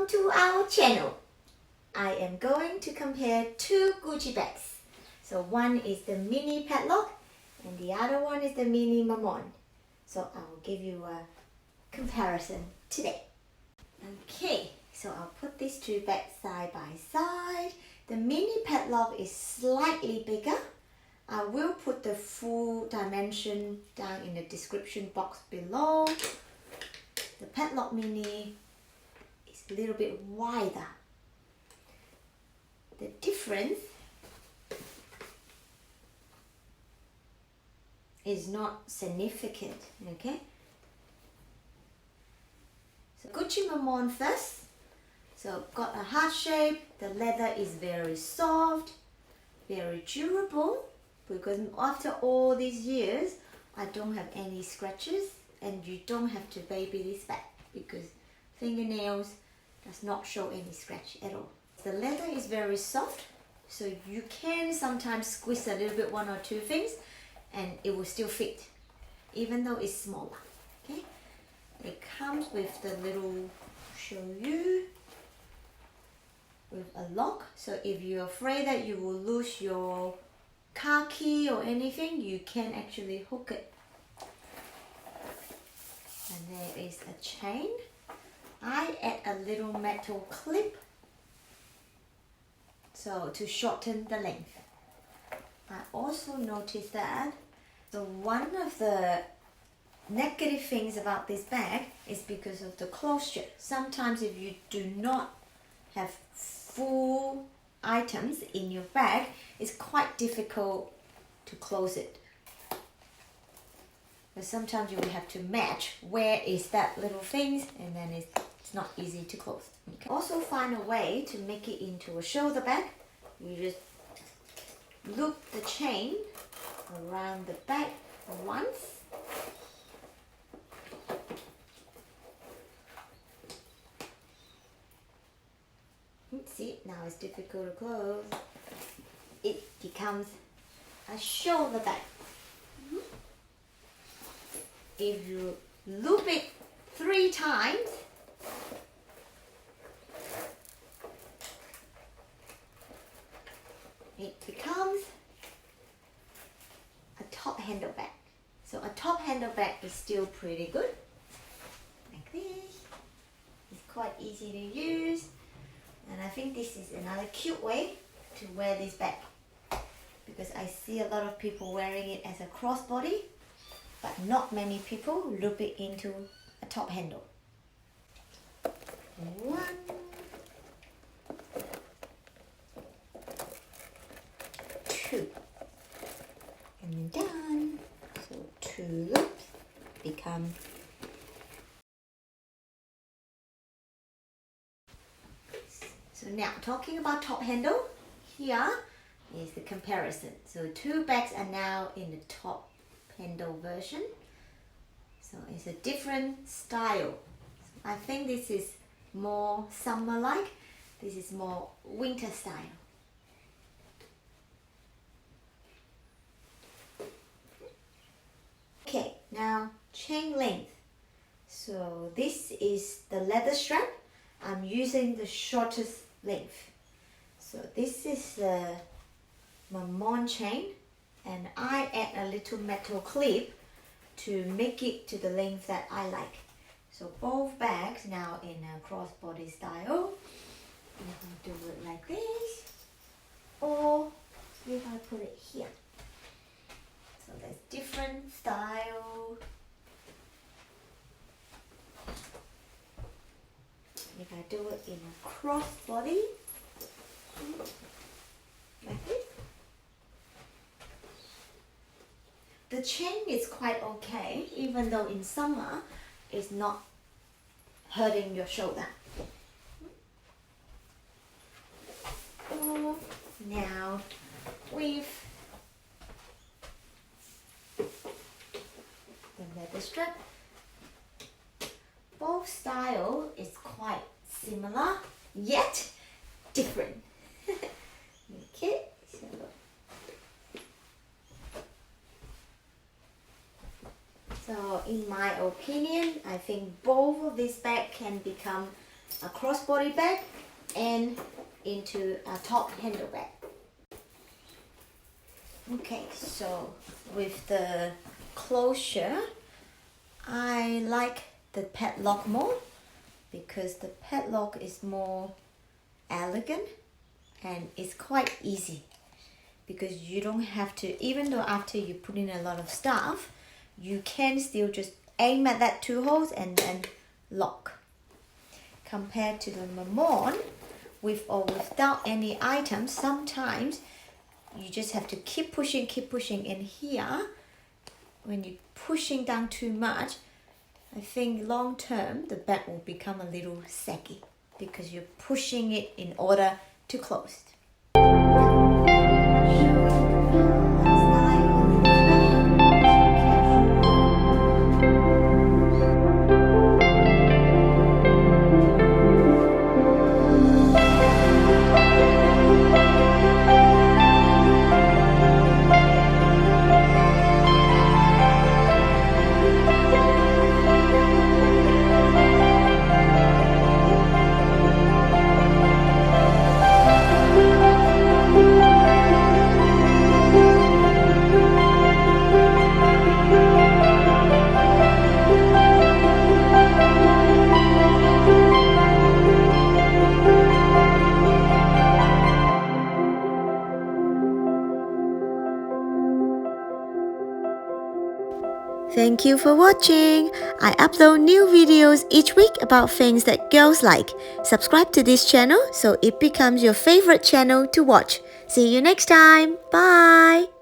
welcome to our channel. I am going to compare two Gucci bags. So one is the mini Padlock and the other one is the mini Marmont. So I will give you a comparison today. Okay, so I'll put these two bags side by side. The mini Padlock is slightly bigger. I will put the full dimension down in the description box below. The Padlock mini is a little bit wider. The difference is not significant, okay? So Gucci Marmont first. So got a heart shape. The leather is very soft, very durable, because after all these years, I don't have any scratches, and you don't have to baby this bag because fingernails does not show any scratch at all. The leather is very soft, so you can sometimes squeeze a little bit, one or two things, and it will still fit, even though it's smaller. Okay, it comes with the little, show you, with a lock. So if you're afraid that you will lose your car key or anything, you can actually hook it. And there is a chain. I add a little metal clip so to shorten the length. I also noticed that one of the negative things about this bag is because of the closure. Sometimes if you do not have full items in your bag, it's quite difficult to close it. But sometimes you will have to match where is that little thing, and then it's not easy to close. Okay. Also find a way to make it into a shoulder bag. You just loop the chain around the back once. See, now it's difficult to close. It becomes a shoulder bag. If you loop it 3 times, it becomes a top handle bag. So a top handle bag is still pretty good. Like this. It's quite easy to use. And I think this is another cute way to wear this bag, because I see a lot of people wearing it as a crossbody, but not many people loop it into a top handle. 1, 2, and done. So 2 loops become . So now talking about top handle, here is the comparison. So 2 bags are now in the top handle version. So it's a different style. I think this is more summer-like. This is more winter style. Okay, now chain length. So this is the leather strap. I'm using the shortest length. So this is the Marmont chain, and I add a little metal clip to make it to the length that I like. So both bags now in a crossbody style. You can do it like this, or if I put it here. So there's different style. If I do it in a crossbody, like this. The chain is quite okay, even though in summer it's not hurting your shoulder. Now with the leather strap, both style is quite similar yet different. Okay, so in my opinion, I think both of these bags can become a crossbody bag and into a top handle bag. Okay, so with the closure, I like the padlock more because the padlock is more elegant and it's quite easy because you don't have to, even though after you put in a lot of stuff, you can still just aim at that 2 holes and then lock. Compared to the Marmont, with or without any items, sometimes you just have to keep pushing, and here when you're pushing down too much, I think long term the bag will become a little saggy because you're pushing it in order to close. Thank you for watching. I upload new videos each week about things that girls like. Subscribe to this channel so it becomes your favorite channel to watch. See you next time. Bye.